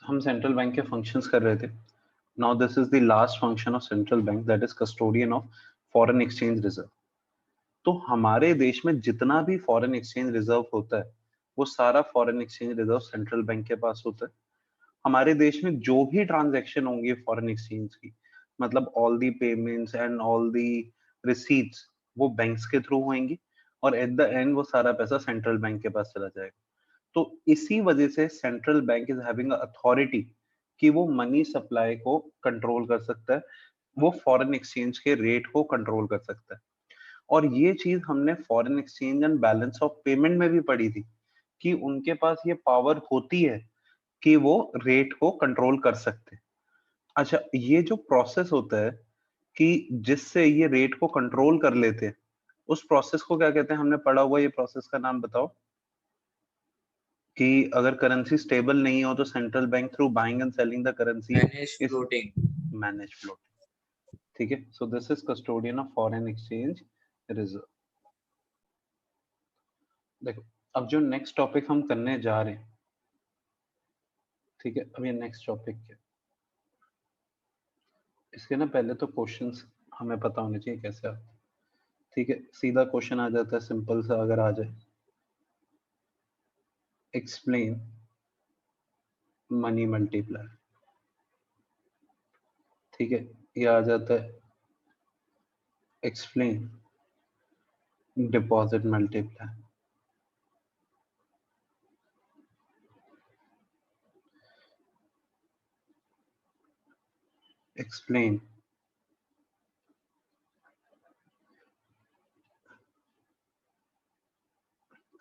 हम central bank के functions कर रहे थे. Now this is the last function of central bank, that is custodian of foreign exchange reserve. तो हमारे देश में जितना भी फॉरेन एक्सचेंज रिजर्व होता है वो सारा foreign exchange reserve central bank के पास होता है. हमारे देश में जो भी ट्रांजैक्शन होंगी फॉरेन एक्सचेंज की, मतलब all the payments and all the receipts, वो बैंक्स के थ्रू होंगी और एट द एंड वो सारा पैसा सेंट्रल बैंक के पास चला जाएगा. तो इसी वजह से central bank is having authority कि वो मनी सप्लाई को कंट्रोल कर सकता है, वो फॉरेन एक्सचेंज के रेट को कंट्रोल कर सकता है. और ये चीज हमने foreign exchange and balance of payment में भी पढ़ी थी कि उनके पास ये पावर होती है कि वो रेट को कंट्रोल कर सकते हैं. अच्छा, ये जो प्रोसेस होता है कि जिससे ये रेट को कंट्रोल कर लेते हैं, उस प्रोसेस को क्या कहते हैं? हमने पढ़ा हुआ, ये प्रोसेस का नाम बताओ. कि अगर करेंसी स्टेबल नहीं हो तो central bank through buying and selling the currency manage floating. Manage floating. ठीक है, so this is custodian of foreign exchange reserve. देखो, अब जो नेक्स्ट टॉपिक हम करने जा रहे हैं, ठीक है, अब ये नेक्स्ट टॉपिक क्या, इसके ना पहले तो क्वेश्चंस हमें पता होने चाहिए कैसे आते हैं. ठीक है, सीधा क्वेश्चन आ जाता है, सिंपल सा अगर आ जाए, एक्सप्लेन मनी मल्टीप्लायर. ठीक है, ये आ जाता है explain deposit multiplier. Explain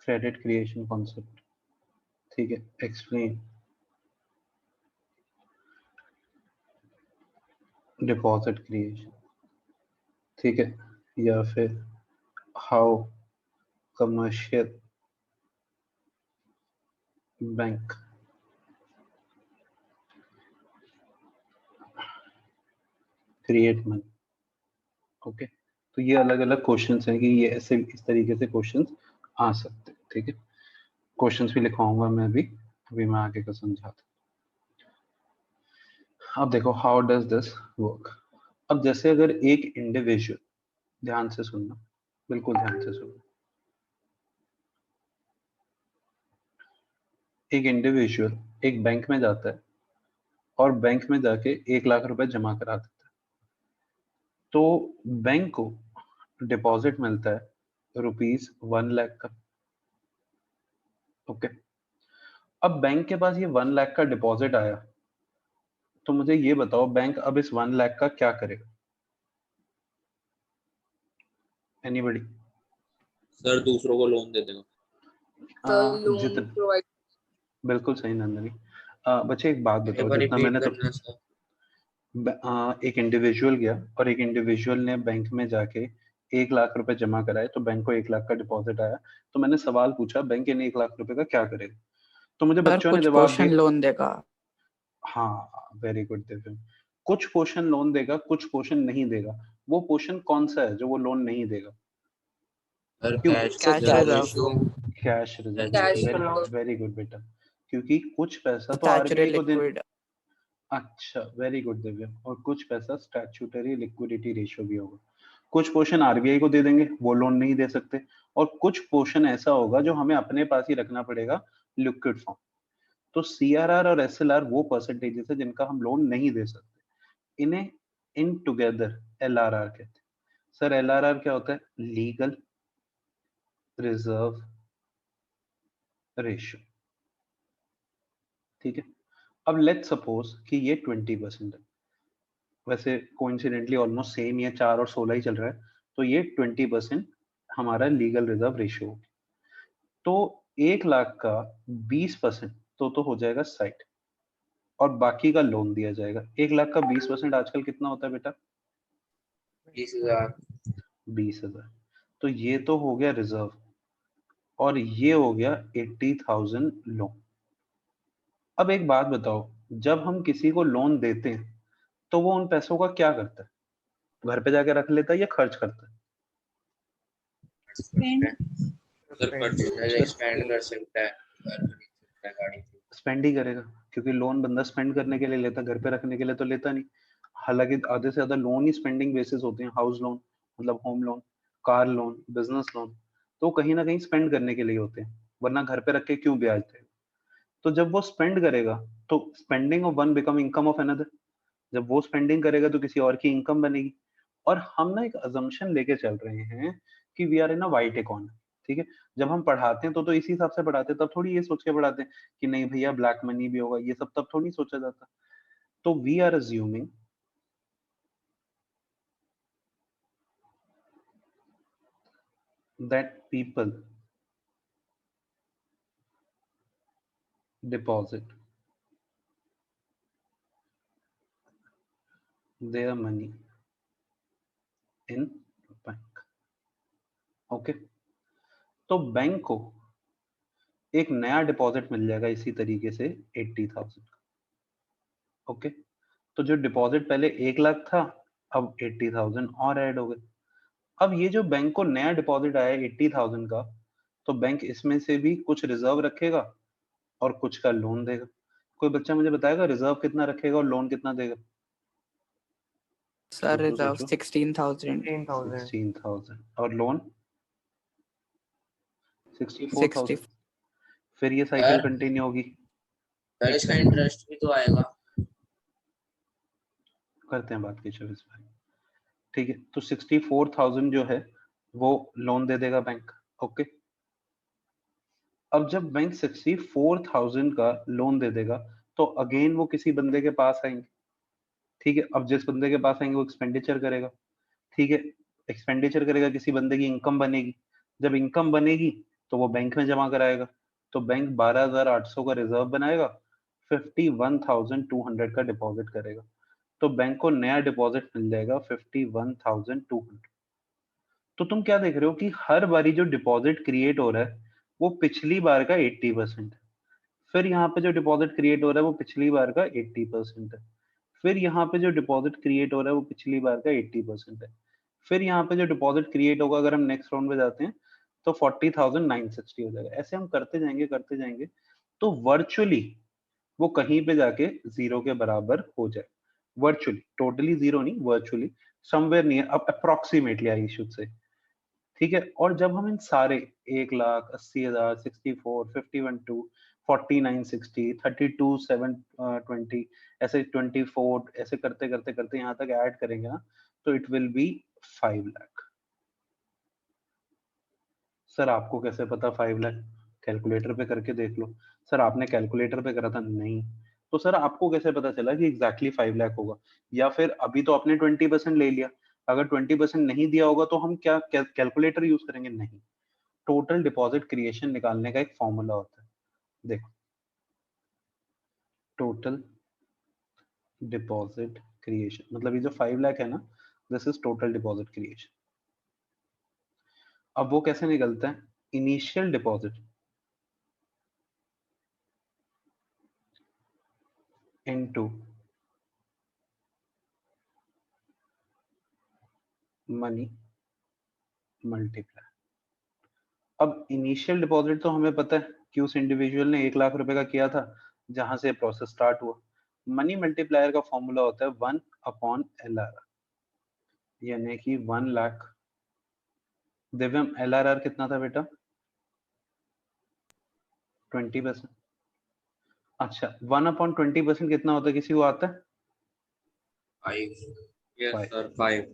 credit creation concept. ठीक है, एक्सप्लेन डिपॉजिट क्रिएशन. ठीक है, या फिर how commercial bank create money. Okay, तो ये अलग अलग क्वेश्चंस हैं कि ये ऐसे इस तरीके से क्वेश्चंस आ सकते हैं. ठीक है, क्वेश्चंस भी लिखवाऊंगा मैं अभी मैं आगे का समझाता हूं. अब देखो, हाउ डज दिस वर्क. अब जैसे अगर एक इंडिविजुअल, ध्यान से सुनना, बिल्कुल ध्यान से सुनना, एक इंडिविजुअल एक बैंक में जाता है और बैंक में जाके 1 लाख रुपए जमा करा देता है. तो बैंक को डिपॉजिट मिलता है ₹1 लाख का. ओके, अब बैंक के पास ये 1 लाख का डिपॉजिट आया, तो मुझे ये बताओ बैंक अब इस 1 लाख का क्या करेगा? एनीबडी? सर दूसरों को लोन दे देगा. जितना, प्रोवाइड. बिल्कुल सही नंदनी. बच्चे एक बात बताओ, बार जितना रिपीट मैंने तो करना सर. एक इंडिविजुअल गया और एक इंडिविजुअल ने बैंक में जाके 1 लाख रुपए जमा कराए, तो बैंक को 1 लाख का डिपॉजिट आया. तो मैंने सवाल पूछा बैंक इन 1 लाख रुपए का क्या करेगा, तो मुझे सर बच्चों ने कुछ जवाब पोर्शन दिया. लोन देगा. हाँ, वेरी गुड दिव्य. कुछ पोर्शन लोन देगा, कुछ पोर्शन नहीं देगा. वो पोर्शन कौन सा है जो वो लोन नहीं देगा? सर क्यों? Cash cash reserve reserve. Ratio. Cash reserve. Cash very reserve. Very good बेटा, क्योंकि कुछ पैसा तो स्टैचुटरी आरबीआई को दे. लिक्विड. अच्छा, वेरी गुड दिव्या. और कुछ पैसा स्टैट्यूटरी लिक्विडिटी रेशियो भी होगा. कुछ पोर्शन आरबीआई को दे देंगे, वो लोन नहीं दे सकते. और कुछ पोर्शन ऐसा होगा जो हमें अपने पास ही रखना पड़ेगा, लिक्विड फॉर्म. तो सीआरआर और एसएलआर वो परसेंटेजेस है जिनका हम लोन नहीं दे सकते. इन्हें इन टुगेदर एलआरआर कहते हैं. सर एलआरआर क्या होता है? Legal reserve ratio. ठीक है, अब लेट्स सपोज कि ये 20% है. वैसे कोइंसिडेंटली ऑलमोस्ट सेम ही है, 4 और 16 ही चल रहा है. तो ये 20% हमारा लीगल रिजर्व रेशियो होगी. तो 1 लाख का 20% तो हो जाएगा 60, और बाकी का लोन दिया जाएगा. 1 लाख का 20% आजकल कितना होता है बेटा? 20,000. 20,000. तो ये तो हो गया रिजर्व, और ये हो गया 80,000 लोन. अब एक बात बताओ, जब हम किसी को लोन देते हैं तो वो उन पैसों का क्या करता है? घर पे जाके रख लेता है या खर्च करता है? सर परचेज एक्सपेंड कर सकता है, घर खरीद सकता है, गाड़ी खरीद स्पेंड ही करेगा, क्योंकि लोन बंदा स्पेंड करने के लिए लेता, घर पे रखने के लिए तो लेता नहीं। हालांकि आधे से ज्यादा लोन ही स्पेंडिंग बेसिस होते हैं, हाउस लोन मतलब home loan, car loan, business loan, तो कहीं ना कहीं स्पेंड करने के लिए होते हैं, वरना घर पे रख के क्यों ब्याज देगा। तो जब वो स्पेंड करेगा तो spending of one become income of another, जब वो स्पेंडिंग करेगा तो किसी और की इनकम बनेगी। और हम ना एक अजम्पशन लेके चल रहे हैं कि we are in a white economy, ठीक है। जब हम पढ़ाते हैं तो इसी हिसाब से पढ़ाते हैं, तब थोड़ी ये सोच के पढ़ाते हैं कि नहीं भैया ब्लैक मनी भी होगा, ये सब तब थोड़ी सोचा जाता। तो we are assuming that people deposit their money in bank, okay. तो बैंक को एक नया डिपॉजिट मिल जाएगा इसी तरीके से 80,000 का, ओके। तो जो डिपॉजिट पहले 1 लाख था, अब 80,000 और ऐड हो गए। अब ये जो बैंक को नया डिपॉजिट आया 80,000 का, तो बैंक इसमें से भी कुछ रिजर्व रखेगा और कुछ का लोन देगा। कोई बच्चा मुझे बताएगा रिजर्व कितना रखेगा और लोन कितना देगा? सर सोचो रिजर्व सोचो। 16,000 16,000 और लोन 60 64,000। फिर ये साइकिल सर कंटिन्यू होगी। सर इसका इंटरेस्ट भी तो आएगा। करते हैं बात की 24 भाई, ठीक है। तो 64,000 जो है वो लोन दे देगा बैंक, ओके। अब जब बैंक 64,000 का लोन दे देगा तो अगेन वो किसी बंदे के पास आएंगे, ठीक है। अब जिस बंदे के पास आएंगे वो एक्सपेंडिचर करेगा, ठीक है। एक्सपेंडिचर करेगा, किसी बंदे की इनकम बनेगी, जब इनकम बनेगी तो वो बैंक में जमा कराएगा। तो बैंक 12,800 का रिजर्व बनाएगा, 51,200 का डिपॉजिट करेगा। तो बैंक को नया डिपॉजिट मिल जाएगा 51,200। तो तुम क्या देख रहे हो कि हर बारी जो डिपॉजिट क्रिएट हो रहा है वो पिछली बार का 80% है। फिर यहाँ पे जो डिपॉजिट क्रिएट हो रहा है वो पिछली बार का 80% है। फिर यहाँ पे जो डिपॉजिट क्रिएट हो रहा है वो पिछली बार का 80% है। फिर यहाँ पे जो डिपॉजिट क्रिएट होगा, अगर हम नेक्स्ट राउंड में जाते हैं तो 40,960 हो जाएगा। ऐसे हम करते जाएंगे तो वर्चुअली वो कहीं पे जाके जीरो के बराबर हो जाए। वर्चुअली, टोटली जीरो नहीं, वर्चुअली समवेयर नियर, अब अप्रोक्सीमेटली आई शुड से, ठीक है। और जब हम इन सारे 1,80,000, 64, 51,2, 49,60, 32,720, ऐसे 24, ऐसे करते करते करते यहाँ तक ऐड करेंगे ना, तो it will be 5 lakh. Sir आपको कैसे पता 5 लाख? कैलकुलेटर पे करके देख लो। सर आपने कैलकुलेटर पे करा था? नहीं। तो सर आपको कैसे पता चला कि एग्जैक्टली 5 लाख होगा? या फिर अभी तो आपने 20% ले लिया, अगर 20% नहीं दिया होगा तो हम क्या कैलकुलेटर यूज करेंगे? नहीं। टोटल डिपॉजिट क्रिएशन निकालने का एक फॉर्मूला होता है, देखो। टोटल डिपॉजिट क्रिएशन मतलब ये जो 5 लाख है ना, this is total deposit creation. अब वो कैसे निकलता है? Initial deposit into money multiply. अब इनिशियल डिपॉजिट तो हमें पता है कि उस इंडिविजुअल ने 1 लाख रुपए का किया था जहां से प्रोसेस स्टार्ट हुआ। मनी मल्टीप्लायर का फॉर्मूला होता है 1/LRR, यानी कि 1 लाख। दिव्यम LRR कितना था बेटा? 20%। अच्छा, 1/20% कितना होता है, किसी को आता है? 5। Yes 5, sir 5।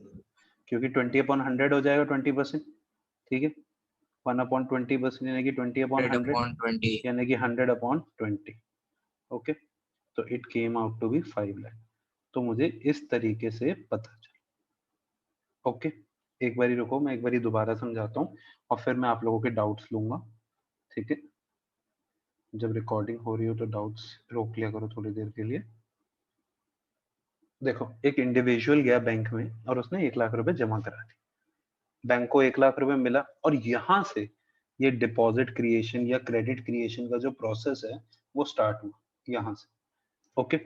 क्योंकि 20/100 हो जाएगा 20%, ठीक है। 1/20% यानी कि 20/100 100/20। यानी कि 100/20, ओके। तो it came out to be 5 lakh. तो मुझे इस तरीके से पता चला, ओके। एक बारी रुको, मैं एक बारी दोबारा समझाता हूँ और फिर मैं आप लोगों के डाउट्स लूंगा, ठीक है। जब रिकॉर्डिंग हो रही हो तो डाउट्स रोक लिया करो थोड़ी देर के लिए। देखो, एक इंडिविजुअल गया बैंक में और उसने 1 लाख रुपए जमा करा दी, बैंक को 1 लाख रुपए मिला, और यहां से ये डिपॉजिट क्रिएशन या क्रेडिट क्रिएशन का जो प्रोसेस है वो स्टार्ट हुआ यहां से, ओके।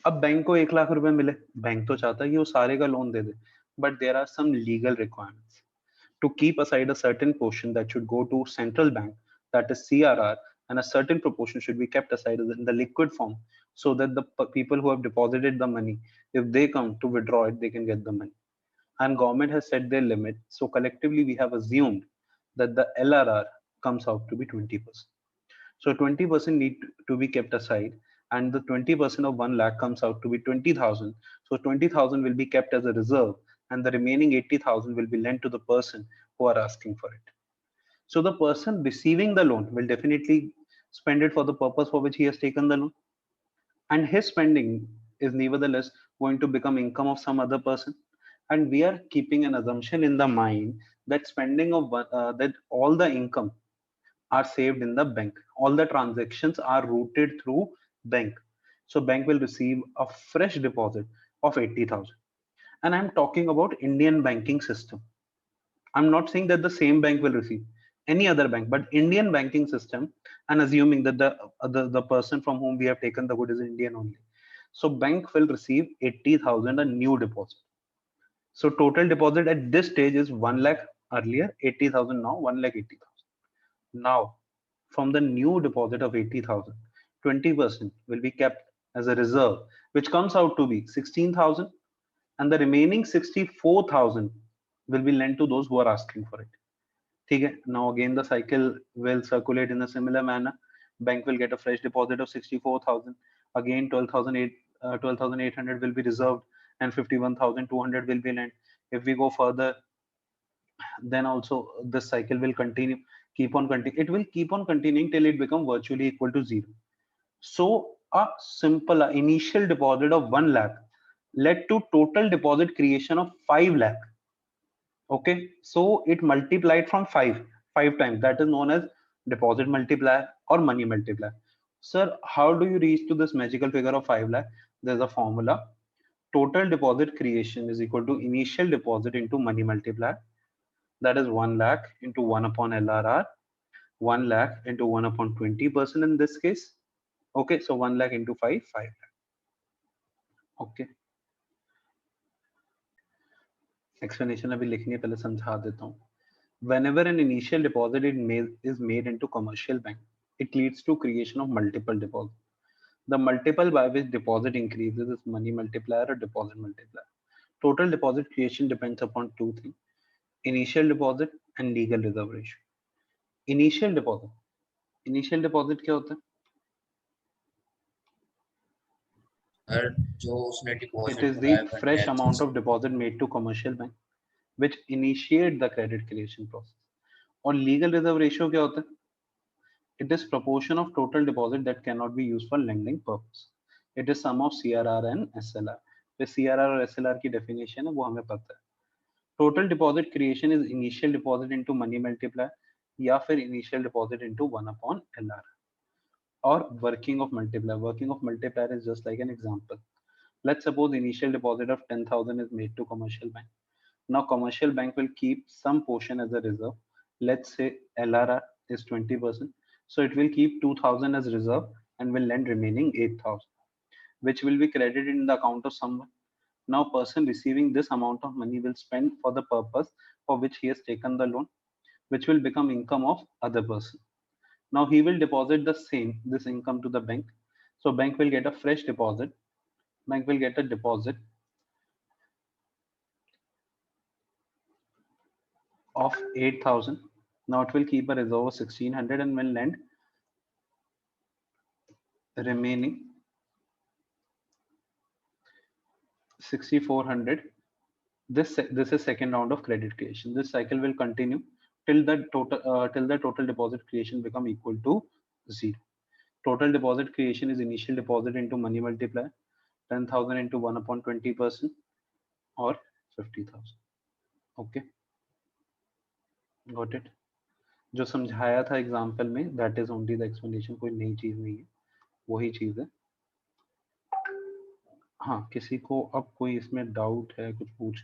अब बैंक को 1 लाख रुपए मिले, बैंक तो चाहता है कि वो सारे का लोन दे दे, but there are some legal requirements to keep aside a certain portion that should go to central bank, that is CRR, and a certain proportion should be kept aside in the liquid form so that the people who have deposited the money, if they come to withdraw it, they can get the money. And government has set their limit, so collectively we have assumed that the LRR comes out to be 20%. So 20% need to be kept aside, and the 20% of 1 lakh comes out to be 20,000. So 20,000 will be kept as a reserve, and the remaining 80,000 will be lent to the person who are asking for it. So the person receiving the loan will definitely spend it for the purpose for which he has taken the loan, and his spending is nevertheless going to become income of some other person. And we are keeping an assumption in the mind that spending of that all the income are saved in the bank. All the transactions are routed through bank. So bank will receive a fresh deposit of 80,000. And I'm talking about Indian banking system. I'm not saying that the same bank will receive any other bank, but Indian banking system, and assuming that the person from whom we have taken the good is Indian only. So bank will receive 80,000 a new deposit. So total deposit at this stage is 1 lakh earlier, 80,000 now, 1 lakh 80,000. Now, from the new deposit of 80,000, 20% will be kept as a reserve, which comes out to be 16,000, and the remaining 64,000 will be lent to those who are asking for it. Okay? Now again the cycle will circulate in a similar manner. Bank will get a fresh deposit of 64,000. Again 12,800 will be reserved, and 51,200 will be lent. If we go further, then also this cycle will continue, keep on continue. It will keep on continuing till it become virtually equal to zero. So a simple initial deposit of 1 lakh led to total deposit creation of 5 lakh. Okay, so it multiplied from five times. That is known as deposit multiplier or money multiplier. Sir, how do you reach to this magical figure of 5 lakh? There's a formula. Total deposit creation is equal to initial deposit into money multiplier. That is 1 lakh into 1 upon LRR, 1 lakh into 1 upon 20% in this case. Okay, so 1 lakh into 5 lakh. Okay. Explanation अभी लिखनी है, पहले समझा देता हूँ. Whenever an initial deposit is made into commercial bank, it leads to creation of multiple deposits. The multiple by which deposit increases is money multiplier or deposit multiplier. Total deposit creation depends upon two things: initial deposit and legal reserve ratio. Initial deposit क्या होता है? जो उसने It deposit is लगाया the करने fresh amount of deposit made to commercial bank which initiate the credit creation process. और legal reserve ratio क्या होता है? It is proportion of total deposit that cannot be used for lending purpose. It is sum of CRR and SLR. The CRR और SLR की definition है वो हमें पता है. Total deposit creation is initial deposit into money multiplier या फिर initial deposit into 1 upon LR. Or working of multiplier. Working of multiplier is just like an example. Let's suppose initial deposit of 10,000 is made to commercial bank. Now commercial bank will keep some portion as a reserve. Let's say LRR is 20%. So it will keep 2,000 as reserve and will lend remaining 8,000, which will be credited in the account of someone. Now person receiving this amount of money will spend for the purpose for which he has taken the loan, which will become income of other person. Now he will deposit this income to the bank. So bank will get a fresh deposit. Bank will get a deposit of 8,000. Now it will keep a reserve of 1,600 and will lend remaining 6,400. This is second round of credit creation. This cycle will continue till the total deposit creation become equal to zero. Total deposit creation is initial deposit into money multiplier, 10,000 into 1 upon 20% or 50,000. Okay, got it. जो समझाया था example में, that is only the explanation, कोई नई चीज नहीं है, वही चीज है. हाँ, किसी को अब कोई इसमें डाउट है, कुछ पूछ